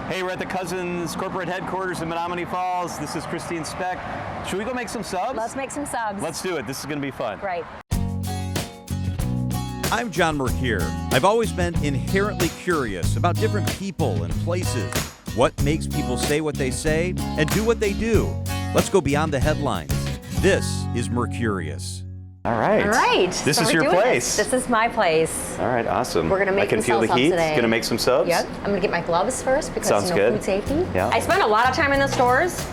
Hey, we're at the Cousins corporate headquarters in Menominee Falls. This is Christine Specht. Should we go make some subs? Let's make some subs. Let's do it. This is going to be fun. Great. I'm John Mercurious. I've always been inherently curious about different people and places, what makes people say what they say and do what they do. Let's go beyond the headlines. This is Mercurious. All right. All right. This is your place. This is my place. All right, awesome. We're going to make I can feel the heat. today. Going to make some subs? Yep. I'm going to get my gloves first because Sounds good. food safety. Yeah. I spend a lot of time in the stores.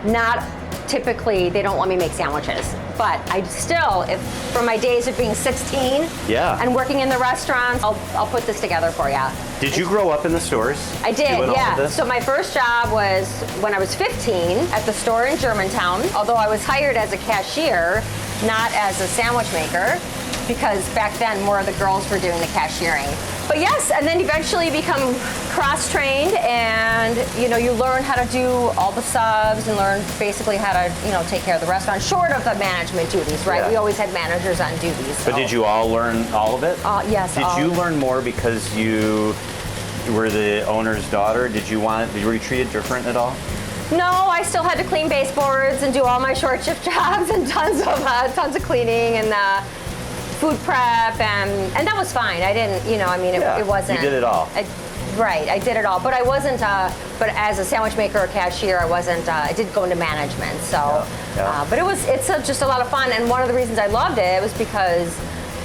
Not typically, they don't let me make sandwiches. But I still, if from my days of being 16 and working in the restaurants, I'll put this together for you. Did you grow up in the stores? I did, all of yeah. this? So my first job was when I was 15 at the store in Germantown, although I was hired as a cashier, not as a sandwich maker, because back then more of the girls were doing the cashiering. But yes, and then eventually you become cross-trained and you learn how to do all the subs and learn basically how to take care of the restaurant, short of the management duties, right? Yeah. We always had managers on duties. So. But did you all learn all of it? Yes. Did you learn more because you were the owner's daughter? Were you treated different at all? No, I still had to clean baseboards and do all my short shift jobs and tons of cleaning and food prep and that was fine. I didn't, it wasn't. You did it all. I did it all. But I wasn't, but as a sandwich maker or cashier, I wasn't, I did go into management. So, but it's just a lot of fun. And one of the reasons I loved it was because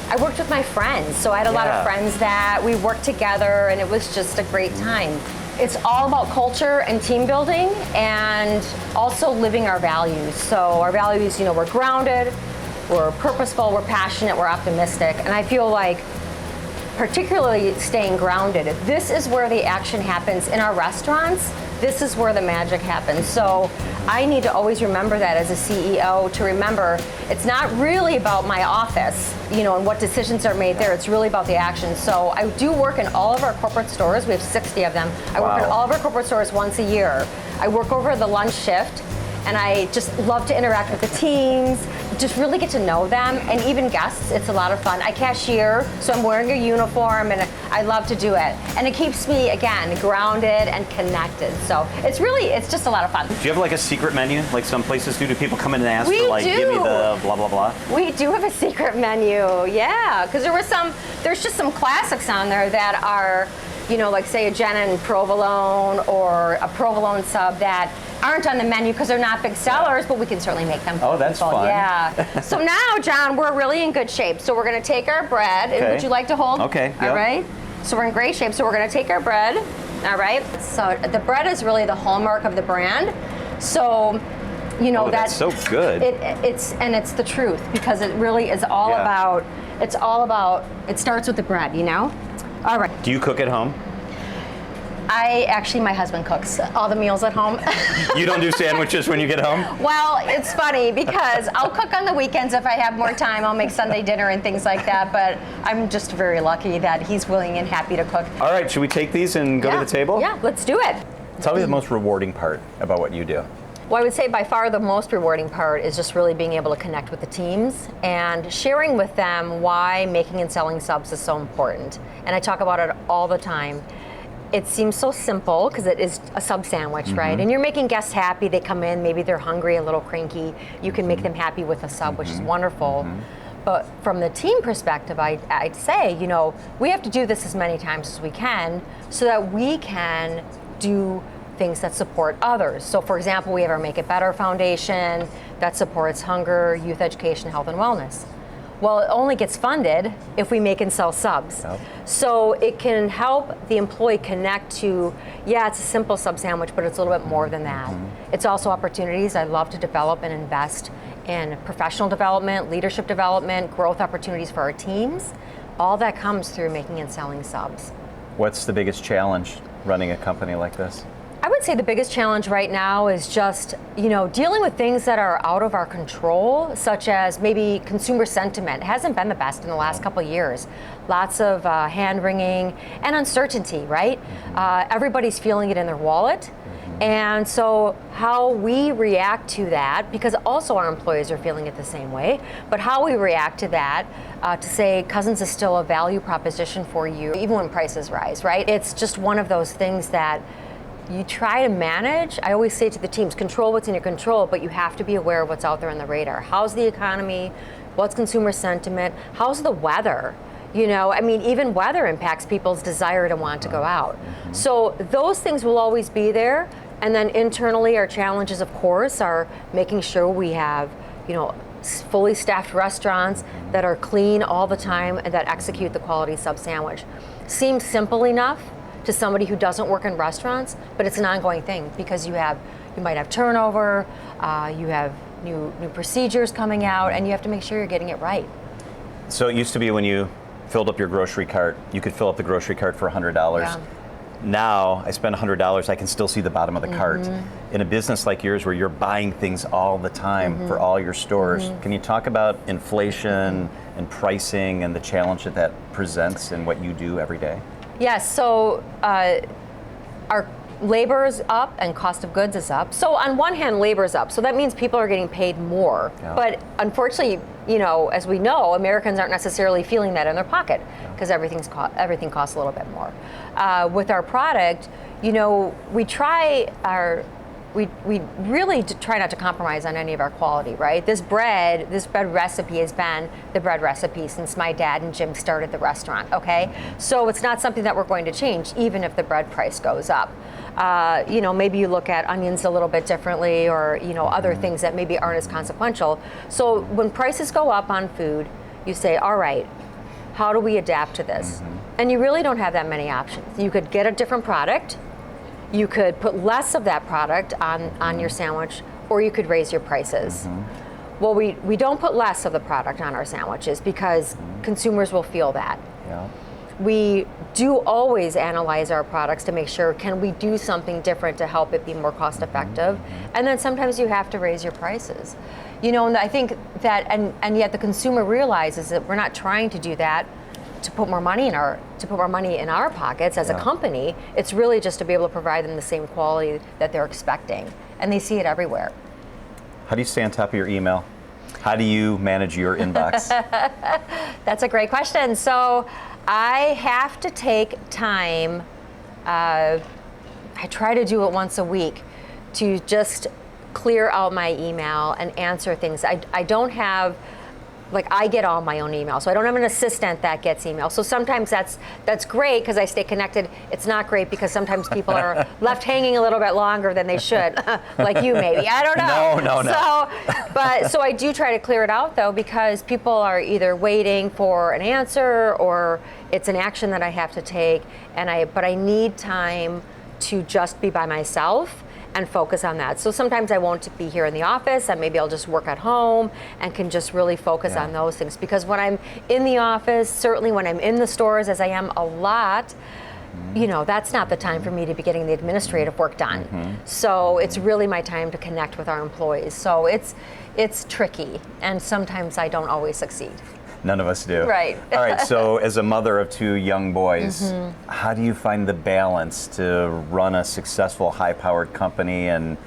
I worked with my friends. So I had a lot of friends that we worked together and it was just a great time. It's all about culture and team building and also living our values. So our values, we're grounded, we're purposeful, we're passionate, we're optimistic. And I feel like particularly staying grounded, this is where the action happens in our restaurants. This is where the magic happens. So I need to always remember that as a CEO, to remember it's not really about my office, and what decisions are made there. It's really about the action. So I do work in all of our corporate stores. We have 60 of them. I work in all of our corporate stores once a year. I work over the lunch shift, and I just love to interact with the teams, just really get to know them, and even guests. It's a lot of fun. I cashier, so I'm wearing a uniform, and I love to do it. And it keeps me, again, grounded and connected. So it's just a lot of fun. Do you have like a secret menu, like some places do? Do people come in and ask for like, give me the blah, blah, blah? We do have a secret menu, yeah. Because there's just some classics on there that are, like say a Jenna and provolone or a provolone sub that aren't on the menu because they're not big sellers, but we can certainly make them for that's people. fun. Yeah. So now, John, we're really in good shape. So we're going to take our bread. Okay. Would you like to hold? Okay. All right. So we're in great shape. So we're going to take our bread. All right. So the bread is really the hallmark of the brand. So, that's so good. It's the truth because it really is all about. It starts with the bread. All right. Do you cook at home? My husband cooks all the meals at home. You don't do sandwiches when you get home? Well, it's funny because I'll cook on the weekends if I have more time. I'll make Sunday dinner and things like that, but I'm just very lucky that he's willing and happy to cook. All right, should we take these and go to the table? Yeah, let's do it. Tell me the most rewarding part about what you do. Well, I would say by far the most rewarding part is just really being able to connect with the teams and sharing with them why making and selling subs is so important. And I talk about it all the time. It seems so simple because it is a sub sandwich, right? And you're making guests happy. They come in, maybe they're hungry, a little cranky. You can make them happy with a sub, which is wonderful. But from the team perspective, I'd say, we have to do this as many times as we can so that we can do things that support others. So for example, we have our Make It Better Foundation that supports hunger, youth education, health and wellness. Well, it only gets funded if we make and sell subs. Yep. So it can help the employee connect to, it's a simple sub sandwich, but it's a little bit more than that. It's also opportunities. I love to develop and invest in professional development, leadership development, growth opportunities for our teams. All that comes through making and selling subs. What's the biggest challenge running a company like this? I would say the biggest challenge right now is just, dealing with things that are out of our control, such as maybe consumer sentiment. It hasn't been the best in the last couple of years. Lots of hand-wringing and uncertainty, right? Everybody's feeling it in their wallet. And so how we react to that, because also our employees are feeling it the same way, but how we react to that, to say Cousins is still a value proposition for you, even when prices rise, right? It's just one of those things that you try to manage. I always say to the teams, control what's in your control, but you have to be aware of what's out there on the radar. How's the economy? What's consumer sentiment? How's the weather? Even weather impacts people's desire to want to go out. So those things will always be there. And then internally, our challenges, of course, are making sure we have, fully staffed restaurants that are clean all the time and that execute the quality sub sandwich. Seems simple enough to somebody who doesn't work in restaurants, but it's an ongoing thing because you might have turnover, you have new procedures coming out, and you have to make sure you're getting it right. So it used to be when you filled up your grocery cart, you could fill up the grocery cart for $100. Yeah. Now I spend $100, I can still see the bottom of the cart. In a business like yours where you're buying things all the time for all your stores, can you talk about inflation and pricing and the challenge that presents in what you do every day? Yes, so our labor is up and cost of goods is up. So on one hand, labor is up. So that means people are getting paid more. Yeah. But unfortunately, as we know, Americans aren't necessarily feeling that in their pocket because everything costs a little bit more. With our product, we really try not to compromise on any of our quality, right? This bread recipe has been the bread recipe since my dad and Jim started the restaurant, okay? So it's not something that we're going to change, even if the bread price goes up. Maybe you look at onions a little bit differently or, other things that maybe aren't as consequential. So when prices go up on food, you say, all right, how do we adapt to this? And you really don't have that many options. You could get a different product, you could put less of that product on your sandwich, or you could raise your prices. Well, we don't put less of the product on our sandwiches because consumers will feel that. Yeah. We do always analyze our products to make sure, can we do something different to help it be more cost effective? And then sometimes you have to raise your prices. And I think that, and yet the consumer realizes that we're not trying to do that to put more money in our pockets as a company. It's really just to be able to provide them the same quality that they're expecting, and they see it everywhere. How do you stay on top of your email? How do you manage your inbox? That's a great question. So I have to take time. I try to do it once a week to just clear out my email and answer things. I don't have, I get all my own email, so I don't have an assistant that gets email. So sometimes that's great because I stay connected. It's not great because sometimes people are left hanging a little bit longer than they should, like you maybe. I don't know. No. So I do try to clear it out though because people are either waiting for an answer or it's an action that I have to take, but I need time to just be by myself and focus on that. So sometimes I won't be here in the office and maybe I'll just work at home and can just really focus on those things. Because when I'm in the office, certainly when I'm in the stores, as I am a lot, that's not the time for me to be getting the administrative work done. So it's really my time to connect with our employees. So it's tricky and sometimes I don't always succeed. None of us do. Right. All right, so as a mother of two young boys, how do you find the balance to run a successful, high-powered company and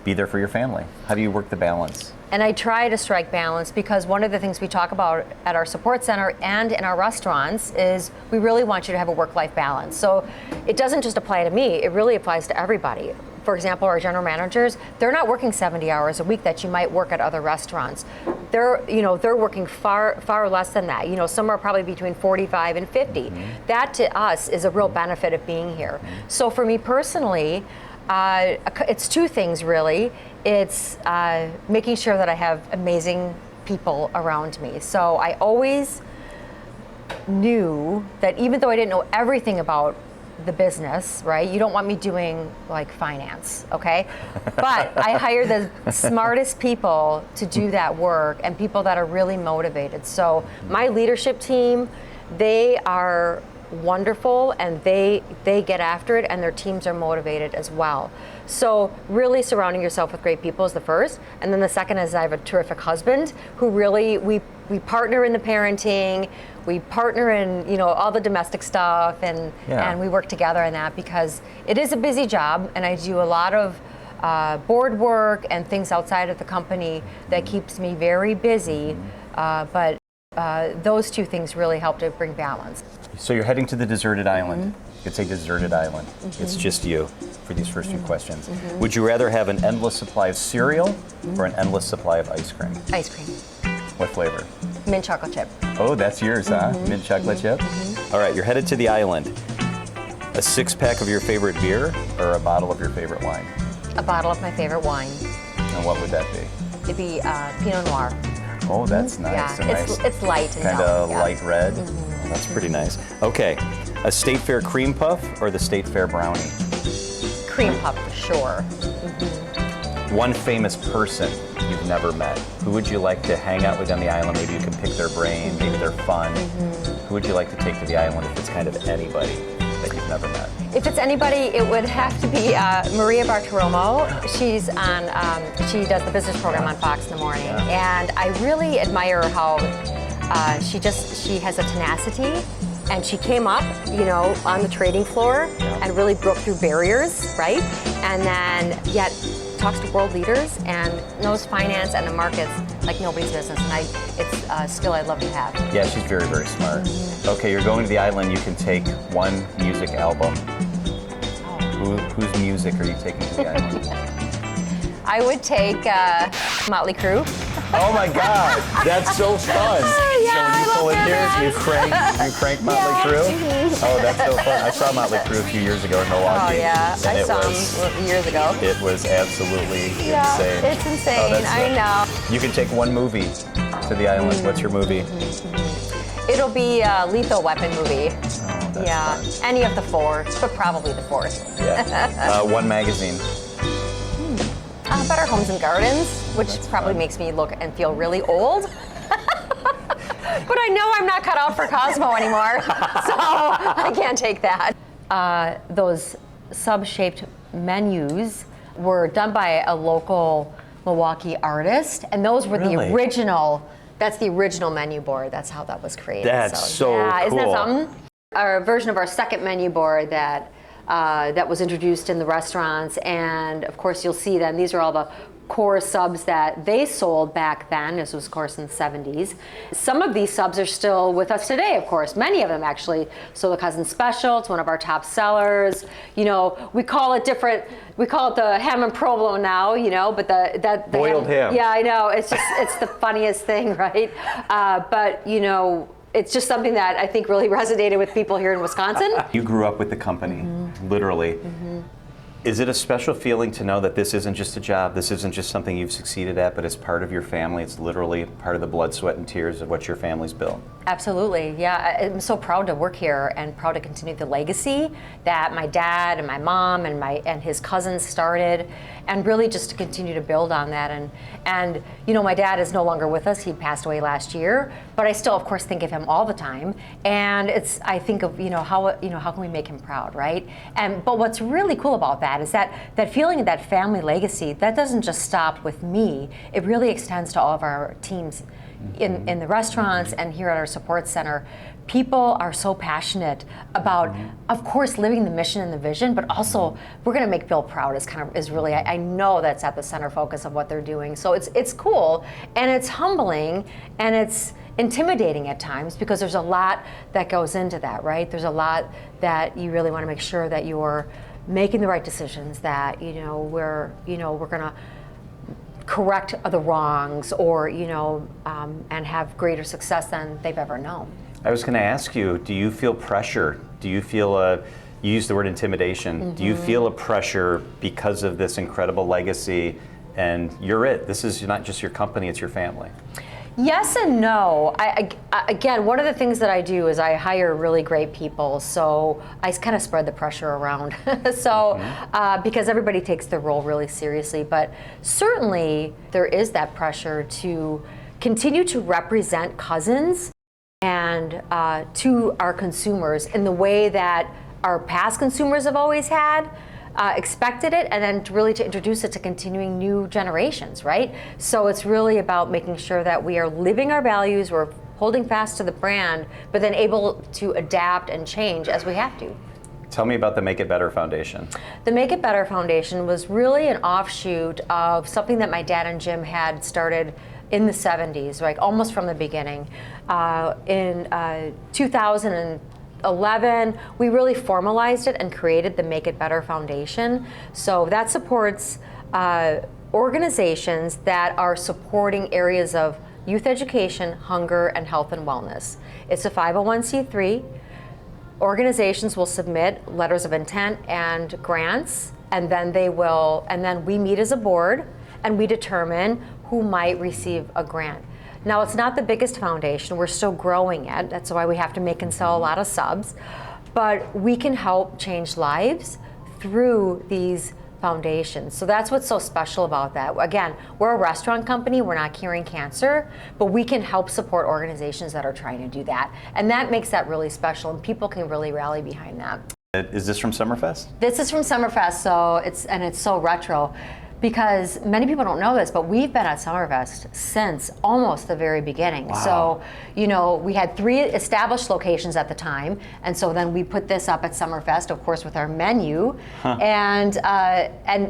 be there for your family? How do you work the balance? And I try to strike balance because one of the things we talk about at our support center and in our restaurants is we really want you to have a work-life balance. So it doesn't just apply to me, it really applies to everybody. For example, our general managers, they're not working 70 hours a week that you might work at other restaurants. They're working far less than that. Some are probably between 45 and 50. That to us is a real benefit of being here. So for me personally, it's two things really. It's making sure that I have amazing people around me. So I always knew that even though I didn't know everything about the business, right? You don't want me doing finance, okay? But I hire the smartest people to do that work and people that are really motivated. So my leadership team, they are wonderful and they get after it and their teams are motivated as well. So really surrounding yourself with great people is the first. And then the second is I have a terrific husband who really, we partner in the parenting, we partner in all the domestic stuff and we work together on that because it is a busy job and I do a lot of board work and things outside of the company that keeps me very busy, but those two things really help to bring balance. So you're heading to the deserted island. It's a deserted island. It's just you for these first few questions. Would you rather have an endless supply of cereal or an endless supply of ice cream? Ice cream. What flavor? Mint chocolate chip. Oh, that's yours, huh? Mint chocolate chip? All right, you're headed to the island. A 6-pack of your favorite beer or a bottle of your favorite wine? A bottle of my favorite wine. And what would that be? It'd be Pinot Noir. Oh, that's nice. Yeah, A nice it's light and kind of dull, light red. That's pretty nice. Okay, a State Fair cream puff or the State Fair brownie? Cream puff for sure. One famous person you've never met. Who would you like to hang out with on the island? Maybe you can pick their brain. Maybe they're fun. Who would you like to take to the island if it's kind of anybody that you've never met? If it's anybody, it would have to be Maria Bartiromo. She's on. She does the business program on Fox in the morning, and I really admire how she has a tenacity, and she came up, on the trading floor and really broke through barriers, right? And then yet talks to world leaders and knows finance and the markets like nobody's business. And it's a skill I'd love to have. Yeah, she's very, very smart. Okay, you're going to the island. You can take one music album. Whose music are you taking to the island? I would take Motley Crue. Oh my God, that's so fun! Yeah, so when you pull in here, bands. you crank Motley Crue. Oh, that's so fun! I saw Motley Crue a few years ago in Milwaukee. Oh yeah, and I saw them years ago. It was absolutely insane. It's insane. Oh, that's I know. You can take one movie to the island. What's your movie? It'll be a Lethal Weapon movie. Oh, that's Yeah, fun. any of the four, but probably the fourth. Yeah. One magazine. Better Homes and Gardens, which probably makes me look and feel really old. But I know I'm not cut out for Cosmo anymore, so I can't take that. Those sub-shaped menus were done by a local Milwaukee artist, and those were Really? the original. That's the original menu board. That's how that was created. That's so yeah, isn't that cool. something? Our version of our second menu board that was introduced in the restaurants, and of course you'll see them. These are all the core subs that they sold back then. This was, of course, in the 70s. Some of these subs are still with us today, of course. Many of them, actually. So the Cousin Special, it's one of our top sellers. We call it different. We call it the ham and provolone now, but the Boiled ham. Yeah, I know. It's the funniest thing, right? But it's just something that I think really resonated with people here in Wisconsin. You grew up with the company, literally. Is it a special feeling to know that this isn't just a job, this isn't just something you've succeeded at, but it's part of your family, it's literally part of the blood, sweat, and tears of what your family's built? Absolutely, yeah. I'm so proud to work here and proud to continue the legacy that my dad and my mom and his cousins started, and really just to continue to build on that. And my dad is no longer with us. He passed away last year, but I still, of course, think of him all the time. And I think of how can we make him proud, right? But what's really cool about that is that feeling of that family legacy, that doesn't just stop with me. It really extends to all of our teams in the restaurants and here at our support center. People are so passionate about, of course, living the mission and the vision, but also we're going to make Bill proud is really, I know that's at the center focus of what they're doing. So it's cool, and it's humbling, and it's intimidating at times because there's a lot that goes into that, right? There's a lot that you really want to make sure that you're making the right decisions, that we're going to correct the wrongs, or and have greater success than they've ever known. I was going to ask you, do you feel pressure? Do you feel you used the word intimidation. Do you feel a pressure because of this incredible legacy? And this is not just your company, it's your family. Yes and no. Again, one of the things that I do is I hire really great people, so I kind of spread the pressure around. Because everybody takes their role really seriously, but certainly there is that pressure to continue to represent Cousins and to our consumers in the way that our past consumers have always had. Expected it, and then really to introduce it to continuing new generations, right? So it's really about making sure that we are living our values, we're holding fast to the brand, but then able to adapt and change as we have to. Tell me about the Make It Better Foundation. The Make It Better Foundation was really an offshoot of something that my dad and Jim had started in the 70s, like almost from the beginning. In 2000 2011, we really formalized it and created the Make It Better Foundation. So that supports organizations that are supporting areas of youth education, hunger, and health and wellness. It's a 501c3. Organizations will submit letters of intent and grants, and then we meet as a board and we determine who might receive a grant. Now, it's not the biggest foundation. We're still growing it. That's why we have to make and sell a lot of subs. But we can help change lives through these foundations. So that's what's so special about that. Again, we're a restaurant company. We're not curing cancer, but we can help support organizations that are trying to do that. And that makes that really special, and people can really rally behind that. Is this from Summerfest? This is from Summerfest, so it's so retro. Because many people don't know this, but we've been at Summerfest since almost the very beginning. Wow. So, you know, we had 3 established locations at the time, and so then we put this up at Summerfest, of course, with our menu, and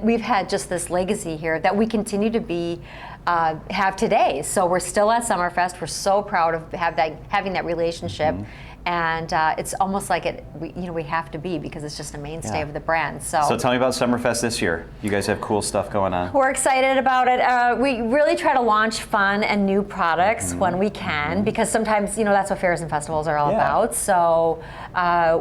we've had just this legacy here that we continue to have today. So we're still at Summerfest. We're so proud of having that relationship. And it's almost like we have to be, because it's just a mainstay of the brand. So tell me about Summerfest this year. You guys have cool stuff going on. We're excited about it. We really try to launch fun and new products when we can, because sometimes, you know, that's what fairs and festivals are all about. So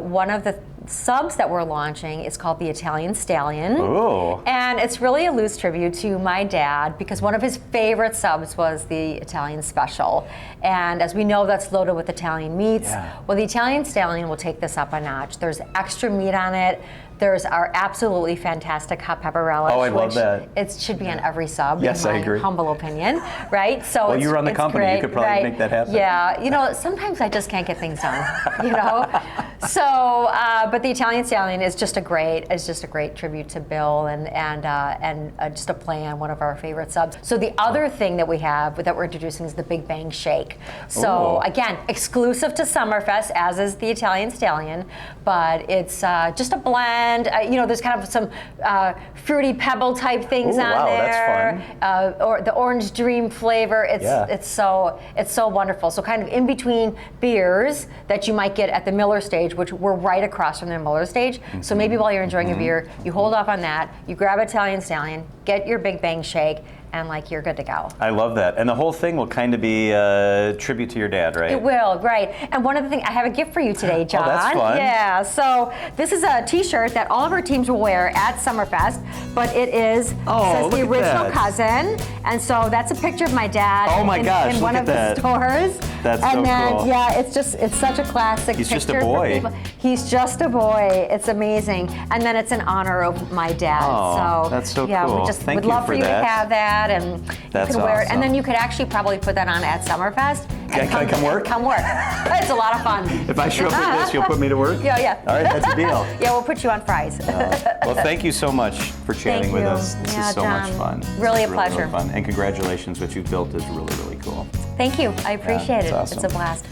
one of the subs that we're launching is called the Italian Stallion. Ooh. And it's really a loose tribute to my dad, because one of his favorite subs was the Italian Special. And as we know, that's loaded with Italian meats. Well, the Italian Stallion will take this up a notch. There's extra meat on it. There's our absolutely fantastic hot pepper relish. Oh, I love that. It should be on every sub, yes, in my I agree. humble opinion, right? So well, you run the company. Great, you could probably make that happen. Yeah, you know, sometimes I just can't get things done, you know? So, but the Italian Stallion is just a great tribute to Bill and just a play on one of our favorite subs. So the other thing that we have that we're introducing is the Big Bang Shake. So again, exclusive to Summerfest, as is the Italian Stallion, but it's just a blend. You know, there's kind of some fruity pebble type things on there. That's fun. Or the orange dream flavor. It's so wonderful. So kind of in between beers that you might get at the Miller stage, which we're right across from the Miller stage. So maybe while you're enjoying a beer, you hold off on that, you grab Italian Stallion, get your Big Bang Shake, and like you're good to go. I love that. And the whole thing will kind of be a tribute to your dad, right? It will, right. And one of the things, I have a gift for you today, John. Oh, that's fun. Yeah, so this is a t-shirt that all of our teams will wear at Summerfest, but it says the original cousin. And so that's a picture of my dad in one of the stores. That's and so then, cool. Yeah, it's such a classic He's picture. just a boy. For people. He's just a boy. It's amazing. And then it's in honor of my dad. Oh, so that's so yeah, cool. we just Thank would you love for you that. to have that, and That's you could wear it. awesome. And then you could actually probably put that on at Summerfest. Can I come work? Come work. It's a lot of fun. If I show up with this, you'll put me to work? Yeah. All right, that's a deal. Yeah, we'll put you on fries. Well, thank you so much for chatting Thank with you. us. This Yeah, is so John, much fun. This really is a pleasure. Really fun. And congratulations, what you've built is really, really cool. Thank you. I appreciate it's it. awesome. It's a blast.